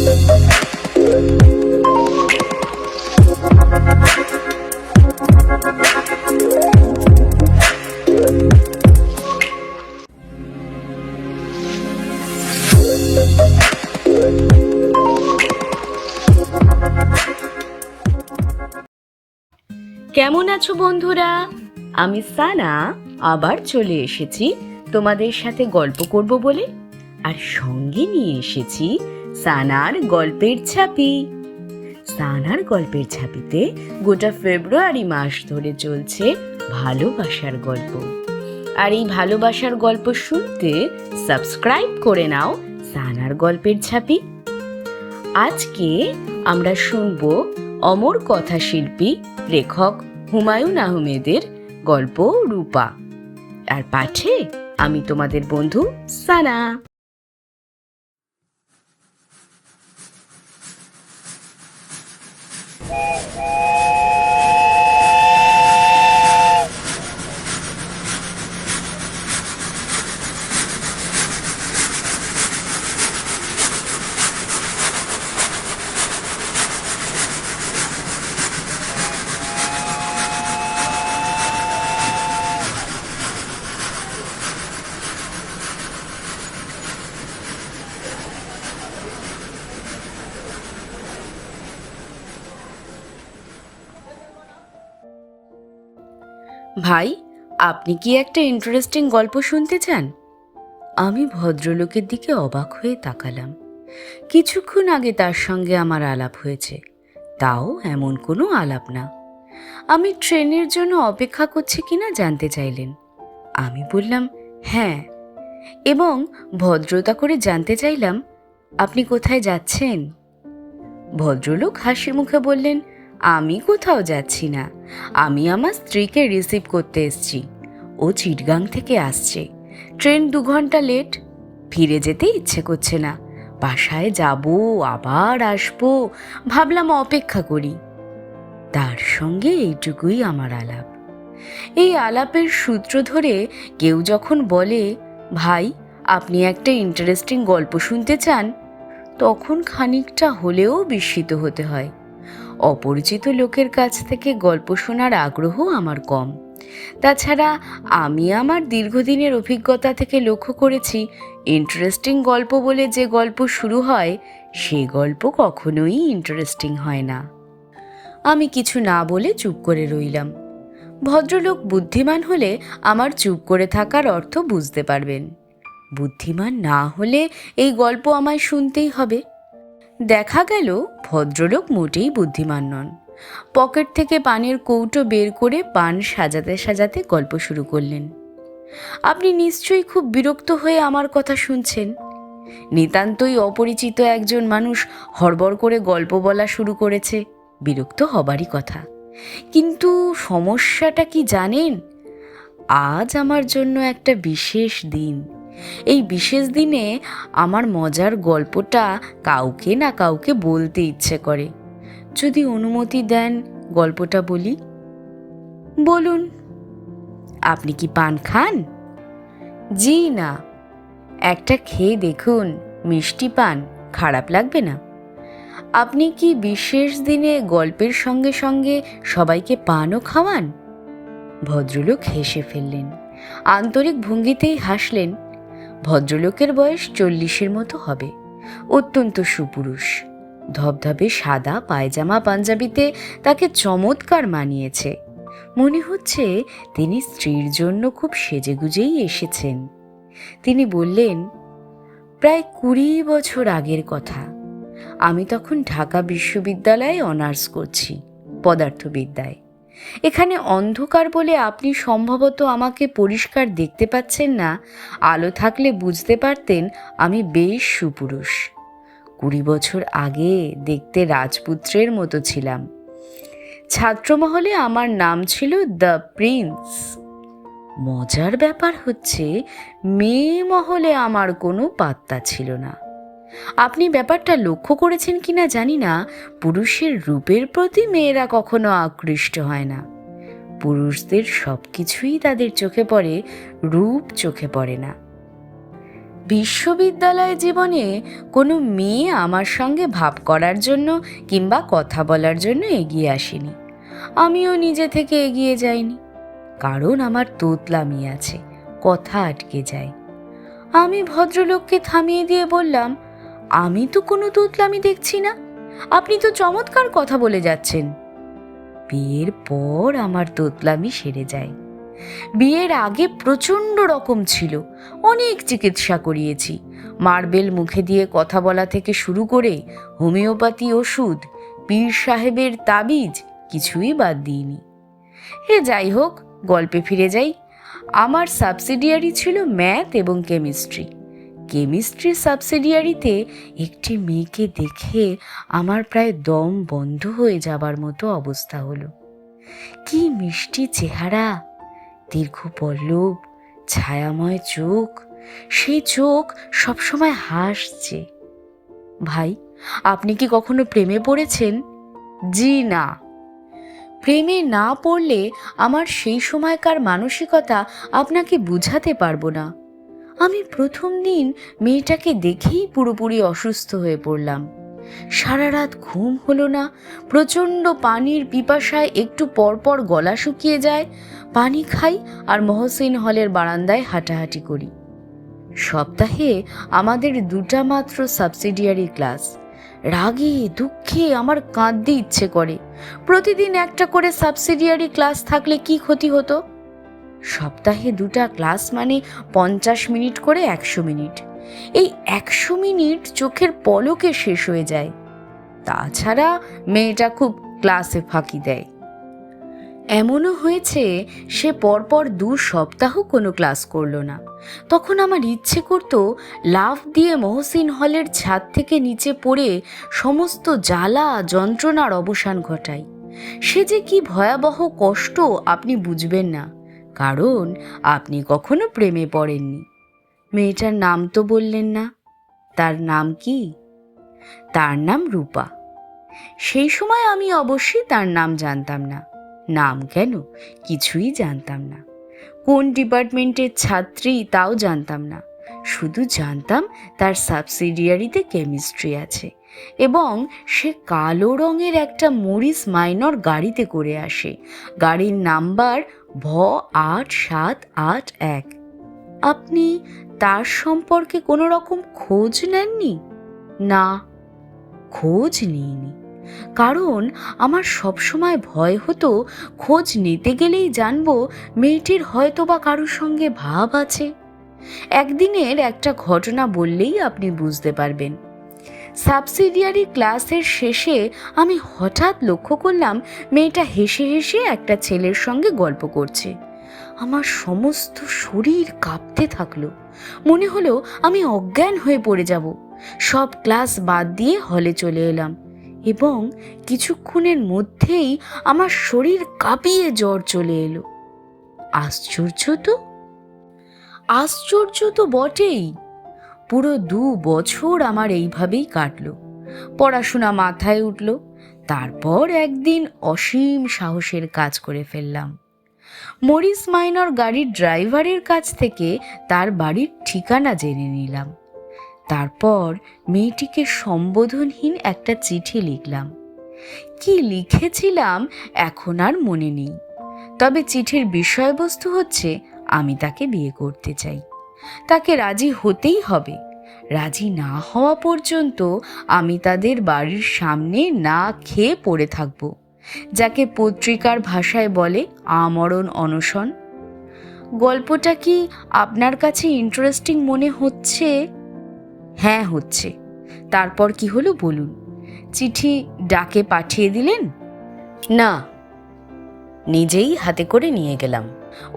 কেমন আছো বন্ধুরা? আমি সানা আবার চলে এসেছি তোমাদের সাথে গল্প করব বলে, আর সঙ্গে নিয়ে এসেছি সানার গল্পের ছাপি। সানার গল্পের ছাপিতে গোটা ফেব্রুয়ারি মাস ধরে চলছে ভালোবাসার গল্প। আর এই ভালোবাসার গল্প শুনতে সাবস্ক্রাইব করে নাও সানার গল্পের ছাপি। আজকে আমরা শুনবো অমর কথাশিল্পী লেখক হুমায়ুন আহমেদের গল্প রূপা। আর পাঠে আমি তোমাদের বন্ধু সানা। ভাই, আপনি কি একটা ইন্টারেস্টিং গল্প শুনতে চান? আমি ভদ্রলোকের দিকে অবাক হয়ে তাকালাম। কিছুক্ষণ আগে তার সঙ্গে আমার আলাপ হয়েছে, তাও এমন কোনো আলাপ না। আমি ট্রেনের জন্য অপেক্ষা করছি কিনা জানতে চাইলেন। আমি বললাম হ্যাঁ, এবং ভদ্রতা করে জানতে চাইলাম আপনি কোথায় যাচ্ছেন। ভদ্রলোক হাসি মুখে বললেন, আমি কোথাও যাচ্ছি না, আমি আমার স্ত্রীকে রিসিভ করতে এসেছি। ও চিটগাং থেকে আসছে, ট্রেন 2 ঘন্টা লেট। ফিরে যেতে ইচ্ছে করছে না, বাসায় যাব আবার আসবো, ভাবলাম অপেক্ষা করি। তার সঙ্গে এইটুকুই আমার আলাপ। এই আলাপের সূত্র ধরে কেউ যখন বলে, ভাই আপনি একটা ইন্টারেস্টিং গল্প শুনতে চান, তখন খানিকটা হলেও বিস্মিত হতে হয়। অপরিচিত লোকের কাছ থেকে গল্প শোনার আগ্রহ আমার কম। তাছাড়া আমি আমার দীর্ঘদিনের অভিজ্ঞতা থেকে লক্ষ্য করেছি, ইন্টারেস্টিং গল্প বলে যে গল্প শুরু হয় সে গল্প কখনোই ইন্টারেস্টিং হয় না। আমি কিছু না বলে চুপ করে রইলাম। ভদ্রলোক বুদ্ধিমান হলে আমার চুপ করে থাকার অর্থ বুঝতে পারবেন। বুদ্ধিমান না হলে এই গল্প আমায় শুনতেই হবে। দেখা গেল ভদ্রলোক মোটেই বুদ্ধিমান নন। পকেট থেকে পানের কৌটো বের করে পান সাজাতে সাজাতে গল্প শুরু করলেন। আপনি নিশ্চয়ই খুব বিরক্ত হয়ে আমার কথা শুনছেন। নিতান্তই অপরিচিত একজন মানুষ হড়বড় করে গল্প বলা শুরু করেছে, বিরক্ত হবারই কথা। কিন্তু সমস্যাটা কি জানেন? আজ আমার জন্য একটা বিশেষ দিন। এই বিশেষ দিনে আমার মজার গল্পটা কাউকে না কাউকে বলতে ইচ্ছে করে। যদি অনুমতি দেন গল্পটা বলি। বলুন। আপনি কি পান খান? জি না। একটা খেয়ে দেখুন, মিষ্টি পান, খারাপ লাগবে না। আপনি কি বিশেষ দিনে গল্পের সঙ্গে সঙ্গে সবাইকে পানও খাওয়ান? ভদ্রলোক হেসে ফেললেন, আন্তরিক ভঙ্গিতেই হাসলেন। ভদ্রলোকের বয়স 40-এর মতো হবে, অত্যন্ত সুপুরুষ। ধবধবে সাদা পায়জামা পাঞ্জাবিতে তাকে চমৎকার মানিয়েছে। মনে হচ্ছে তিনি স্ত্রীর জন্য খুব সেজেগুজেই এসেছেন। তিনি বললেন, প্রায় 20 বছর আগের কথা। আমি তখন ঢাকা বিশ্ববিদ্যালয়ে অনার্স করছি, পদার্থবিদ্যায়। এখানে অন্ধকার বলে আপনি সম্ভবত আমাকে পরিষ্কার দেখতে পাচ্ছেন না। আলো থাকলে বুঝতে পারতেন আমি বেশ সুপুরুষ। 20 বছর আগে দেখতে রাজপুত্রের মতো ছিলাম। ছাত্রমহলে আমার নাম ছিল দ্য প্রিন্স। মজার ব্যাপার হচ্ছে, মেয়ে মহলে আমার কোনো পাত্তা ছিল না। আপনি ব্যাপারটা লক্ষ্য করেছেন কিনা জানি না, পুরুষের রূপের প্রতি মেয়েরা কখনো আকৃষ্ট হয় না। পুরুষদের সব কিছুই তাদের চোখে পড়ে, রূপ চোখে পড়ে না। বিশ্ববিদ্যালয় জীবনে কোনো মেয়ে আমার সঙ্গে ভাব করার জন্য কিংবা কথা বলার জন্য এগিয়ে আসেনি। আমিও নিজে থেকে এগিয়ে যাইনি, কারণ আমার তোতলামি আছে, কথা আটকে যায়। আমি ভদ্রলোককে থামিয়ে দিয়ে বললাম, আমি তো কোনো তোতলামি দেখছি না, আপনি তো চমৎকার কথা বলে যাচ্ছেন। বিয়ের পর আমার তোতলামি সেরে যায়। বিয়ের আগে প্রচণ্ড রকম ছিল, অনেক চিকিৎসা করিয়েছি। মার্বেল মুখে দিয়ে কথা বলা থেকে শুরু করে হোমিওপ্যাথি ওষুধ, পীর সাহেবের তাবিজ, কিছুই বাদ দিইনি। যাই হোক, গল্পে ফিরে যাই। আমার সাবসিডিয়ারি ছিল ম্যাথ এবং কেমিস্ট্রি। কেমিস্ট্রির সাবসিডিয়ারিতে একটি মেয়েকে দেখে আমার প্রায় দম বন্ধ হয়ে যাবার মতো অবস্থা হলো। কি মিষ্টি চেহারা, দীর্ঘ পল্লব, ছায়াময় চোখ, সেই চোখ সবসময় হাসছে। ভাই, আপনি কি কখনো প্রেমে পড়েছেন? জি না। প্রেমে না পড়লে আমার সেই সময়কার মানসিকতা আপনাকে বুঝাতে পারবো না। আমি প্রথম দিন মেয়েটাকে দেখেই পুরোপুরি অসুস্থ হয়ে পড়লাম। সারা রাত ঘুম হলো না, প্রচণ্ড পানির পিপাসায় একটু পরপর গলা শুকিয়ে যায়। পানি খাই আর মহসিন হলের বারান্দায় হাঁটাহাঁটি করি। সপ্তাহে আমাদের 2টা মাত্র সাবসিডিয়ারি ক্লাস। রাগে দুঃখে আমার কাঁদতে ইচ্ছে করে। প্রতিদিন একটা করে সাবসিডিয়ারি ক্লাস থাকলে কি ক্ষতি হতো? সপ্তাহে 2টা ক্লাস মানে 50 মিনিট করে 100 মিনিট। এই 100 মিনিট চোখের পলকে শেষ হয়ে যায়। তাছাড়া মেয়েটা খুব ক্লাসে ফাঁকি দেয়। এমনও হয়েছে সে পরপর 2 সপ্তাহ কোনো ক্লাস করলো না। তখন আমার ইচ্ছে করতো লাফ দিয়ে মহসিন হলের ছাদ থেকে নিচে পড়ে সমস্ত জ্বালা যন্ত্রণার অবসান ঘটাই। সে যে কি ভয়াবহ কষ্ট আপনি বুঝবেন না, কারণ আপনি কখনো প্রেমে পড়েননি। মেয়েটার নাম তো বললেন না, তার নাম কি? তার নাম রূপা। সেই সময় আমি অবশ্যই তার নাম জানতাম না। নাম কেন, কিছুই জানতাম না। কোন ডিপার্টমেন্টের ছাত্রী তাও জানতাম না। শুধু জানতাম তার সাবসিডিয়ারিতে কেমিস্ট্রি আছে এবং সে কালো রঙের একটা মরিস মাইনর গাড়িতে করে আসে। গাড়ির নাম্বার ভ8781। আপনি তার সম্পর্কে কোনো রকম খোঁজ নেননি? না, খোঁজ নিইনি, কারণ আমার সবসময় ভয় হতো খোঁজ নিতে গেলেই জানবো মেয়েটির হয়তো বা কারোর সঙ্গে ভাব আছে। একদিনের একটা ঘটনা বললেই আপনি বুঝতে পারবেন। সাবসিডিয়ারি ক্লাসের শেষে আমি হঠাৎ লক্ষ্য করলাম মেয়েটা হেসে হেসে একটা ছেলের সঙ্গে গল্প করছে। আমার সমস্ত শরীর কাঁপতে থাকলো। মনে হলো আমি অজ্ঞান হয়ে পড়ে যাব। সব ক্লাস বাদ দিয়ে হলে চলে এলাম এবং কিছুক্ষণের মধ্যেই আমার শরীর কাঁপিয়ে জ্বর চলে এলো। আশ্চর্য তো বটেই। পুরো 2 বছর আমার এইভাবেই কাটলো। পড়াশোনা মাথায় উঠল। তারপর একদিন অসীম সাহসের কাজ করে ফেললাম। মরিস মাইনর গাড়ির ড্রাইভারের কাছ থেকে তার বাড়ির ঠিকানা জেনে নিলাম। তারপর মেয়েটিকে সম্বোধনহীন একটা চিঠি লিখলাম। কি লিখেছিলাম এখন আর মনে নেই, তবে চিঠির বিষয়বস্তু হচ্ছে আমি তাকে বিয়ে করতে চাই। তাকে রাজি হতেই হবে। রাজি না হওয়া পর্যন্ত আমি তাদের বাড়ির সামনে না খেয়ে পড়ে থাকব, যাকে পত্রিকার ভাষায় বলে আমরণ অনশন। গল্পটা কি আপনার কাছে ইন্টারেস্টিং মনে হচ্ছে? হ্যাঁ, হচ্ছে। তারপর কি হলো বলুন। চিঠি ডাকে পাঠিয়ে দিলেন? না, নিজেই হাতে করে নিয়ে গেলাম।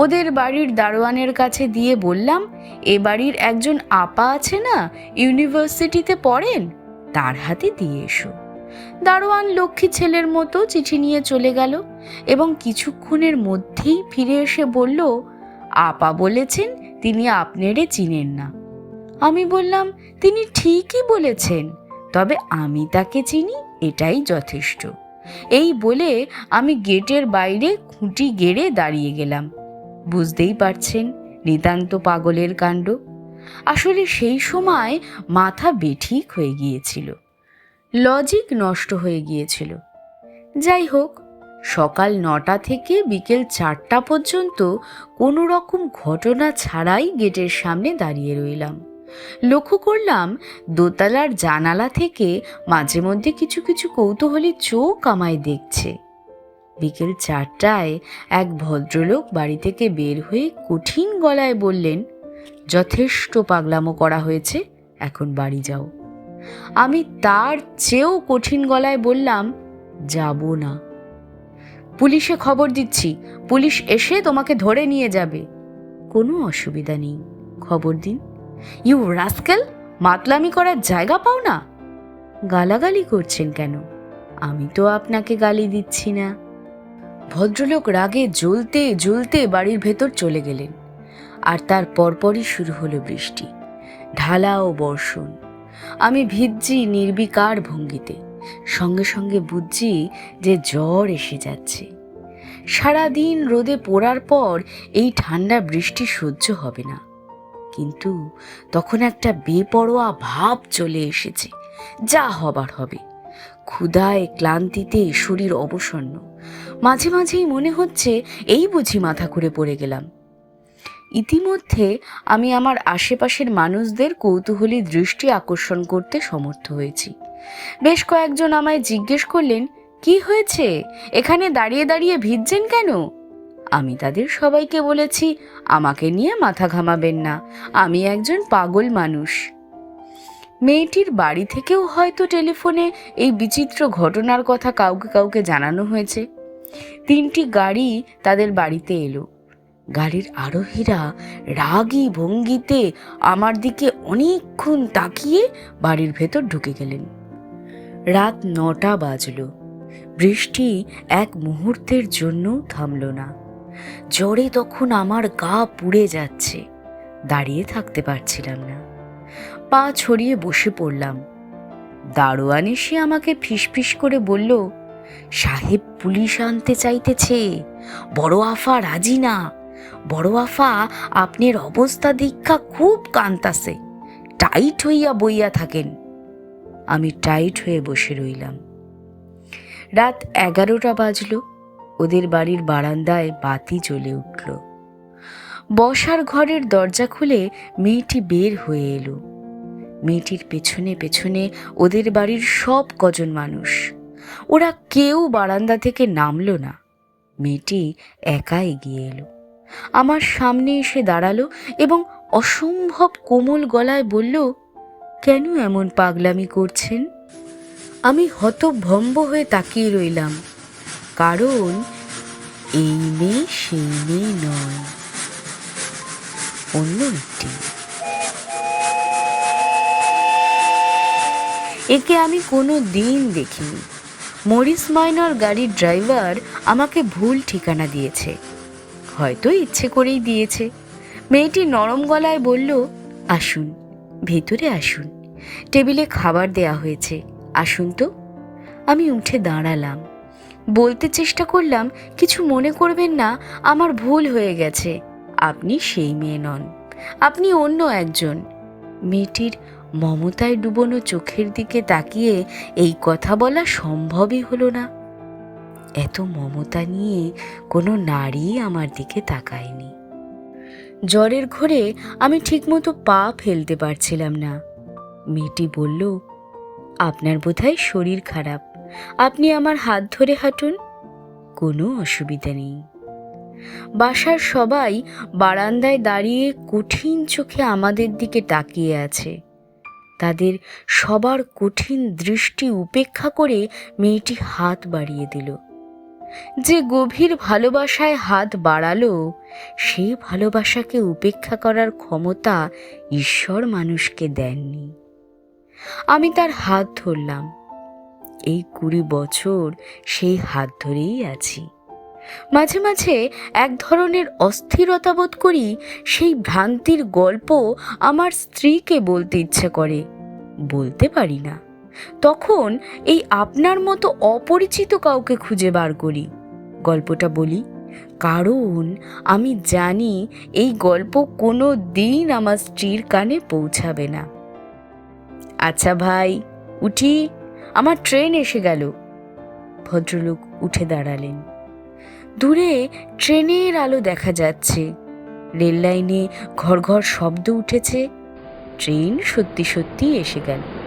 ওদের বাড়ির দারোয়ানের কাছে দিয়ে বললাম, এ বাড়ির একজন আপা আছে না, ইউনিভার্সিটিতে পড়েন, তার হাতে দিয়ে এসো। দারোয়ান লক্ষ্মী ছেলের মতো চিঠি নিয়ে চলে গেল এবং কিছুক্ষণের মধ্যেই ফিরে এসে বলল, আপা বলেছেন তিনি আপনারে চিনেন না। আমি বললাম, তিনি ঠিকই বলেছেন, তবে আমি তাকে চিনি, এটাই যথেষ্ট। এই বলে আমি গেটের বাইরে খুঁটি গেড়ে দাঁড়িয়ে গেলাম। বুঝতেই পারছেন, নিতান্ত পাগলের কাণ্ড। আসলে সেই সময় মাথা বেঠিক হয়ে গিয়েছিল, লজিক নষ্ট হয়ে গিয়েছিল। যাই হোক, সকাল 9টা থেকে বিকেল 4টা পর্যন্ত কোনো রকম ঘটনা ছাড়াই গেটের সামনে দাঁড়িয়ে রইলাম। লক্ষ্য করলাম দোতলার জানালা থেকে মাঝে মধ্যে কিছু কিছু কৌতূহলী চোখ আমায় দেখছে। বিকেল 4টায় এক ভদ্রলোক বাড়ি থেকে বের হয়ে কঠিন গলায় বললেন, যথেষ্ট পাগলামো করা হয়েছে, এখন বাড়ি যাও। আমি তার চেয়েও কঠিন গলায় বললাম, যাব না। পুলিশে খবর দিচ্ছি, পুলিশ এসে তোমাকে ধরে নিয়ে যাবে। কোনো অসুবিধা নেই, খবর দিন। ইউ রাস্কেল, মাতলামি করার জায়গা পাও না? গালাগালি করছেন কেন? আমি তো আপনাকে গালি দিচ্ছি না। ভদ্রলোক রাগে জ্বলতে জ্বলতে বাড়ির ভেতর চলে গেলেন। আর তার পরপরই শুরু হলো বৃষ্টি, ঢালা ও বর্ষণ। আমি ভিজছি নির্বিকার ভঙ্গিতে, সঙ্গে সঙ্গে বুঝছি যে জ্বর এসে যাচ্ছে। সারাদিন রোদে পোড়ার পর এই ঠান্ডা বৃষ্টি সহ্য হবে না। কিন্তু তখন একটা বেপরোয়া ভাব চলে এসেছে, যা হবার হবে। ক্ষুধায় ক্লান্তিতে শরীর অবসন্ন, মাঝে মাঝেই মনে হচ্ছে এই বুঝি মাথা ঘুরে পড়ে গেলাম। ইতিমধ্যে আমি আমার আশেপাশের মানুষদের কৌতূহলী দৃষ্টি আকর্ষণ করতে সমর্থ হয়েছি। বেশ কয়েকজন আমায় জিজ্ঞেস করলেন, কি হয়েছে, এখানে দাঁড়িয়ে দাঁড়িয়ে ভিজছেন কেন? আমি তাদের সবাইকে বলেছি, আমাকে নিয়ে মাথা ঘামাবেন না, আমি একজন পাগল মানুষ। মেয়েটির বাড়ি থেকেও হয়তো টেলিফোনে এই বিচিত্র ঘটনার কথা কাউকে কাউকে জানানো হয়েছে। 3টি গাড়ি তাদের বাড়িতে এলো। গাড়ির আরোহীরা রাগী ভঙ্গিতে আমার দিকে অনেকক্ষণ তাকিয়ে বাড়ির ভেতর ঢুকে গেলেন। রাত 9টা বাজলো। বৃষ্টি এক মুহূর্তের জন্যও থামল না। জ্বরে তখন আমার গা পুড়ে যাচ্ছে, দাঁড়িয়ে থাকতে পারছিলাম না। পা ছড়িয়ে বসে পড়লাম। দারোয়ান এসে আমাকে ফিসফিস করে বলল, সাহেব পুলিশ আনতে চাইতেছে, বড় আফা রাজি না। বড় আফা আপনার অবস্থা দীক্ষা খুব কান্তাছে, টাইট হইয়া বইয়া থাকেন। আমি টাইট হয়ে বসে রইলাম। রাত 11টা বাজলো। ওদের বাড়ির বারান্দায় বাতি জ্বলে উঠল। বসার ঘরের দরজা খুলে মেয়েটি বের হয়ে এলো। মেয়েটির পেছনে পেছনে ওদের বাড়ির সব কজন মানুষ। ওরা কেউ বারান্দা থেকে নামলো না। মেয়েটি একা এগিয়ে এলো, আমার সামনে এসে দাঁড়ালো এবং অসম্ভব কোমল গলায় বলল, কেন এমন পাগলামি করছেন? আমি হতভম্ব হয়ে তাকিয়ে রইলাম, কারণ এই মেয়ে সেই মেয়ে নয়, অন্য একটি। একে আমি কোনো দিন দেখিনি। মরিস মাইনর গাড়ির ড্রাইভার আমাকে ভুল ঠিকানা দিয়েছে, হয়তো ইচ্ছে করেই দিয়েছে। মেয়েটি নরম গলায় বলল, আসুন, ভেতরে আসুন, টেবিলে খাবার দেয়া হয়েছে, আসুন তো। আমি উঠে দাঁড়ালাম, বলতে চেষ্টা করলাম, কিছু মনে করবেন না, আমার ভুল হয়ে গেছে, আপনি সেই মেয়ে নন, আপনি অন্য একজন। মেয়েটির মমতায় ডুবোনো চোখের দিকে তাকিয়ে এই কথা বলা সম্ভবই হলো না। এত মমতা নিয়ে কোনো নারী আমার দিকে তাকায়নি। জ্বরের ঘোরে আমি ঠিকমতো পা ফেলতে পারছিলাম না। মেয়েটি বলল, আপনার বোধহয় শরীর খারাপ, আপনি আমার হাত ধরে হাঁটুন। কোনো অসুবিধা নেই। বাসার সবাই বারান্দায় দাঁড়িয়ে কঠিন চোখে আমাদের দিকে তাকিয়ে আছে। তাদের সবার কঠিন দৃষ্টি উপেক্ষা করে মেয়েটি হাত বাড়িয়ে দিল। যে গভীর ভালোবাসায় হাত বাড়ালো, সেই ভালোবাসাকে উপেক্ষা করার ক্ষমতা ঈশ্বর মানুষকে দেননি। আমি তার হাত ধরলাম। এই 20 বছর সেই হাত ধরেই আছি। মাঝে মাঝে এক ধরনের অস্থিরতা বোধ করি। সেই ভ্রান্তির গল্প আমার স্ত্রীকে বলতে ইচ্ছে করে, বলতে পারি না। তখন এই আপনার মতো অপরিচিত কাউকে খুঁজে বার করি, গল্পটা বলি, কারণ আমি জানি এই গল্প কোনো দিন আমার স্ত্রীর কানে পৌঁছাবে না। আচ্ছা ভাই, উঠি, আমার ট্রেন এসে গেল। ভদ্রলোক উঠে দাঁড়ালেন। দূরে ট্রেনের আলো দেখা যাচ্ছে, রেল লাইনে ঘর ঘর শব্দ উঠেছে। ট্রেন সত্যি সত্যি এসে গেল।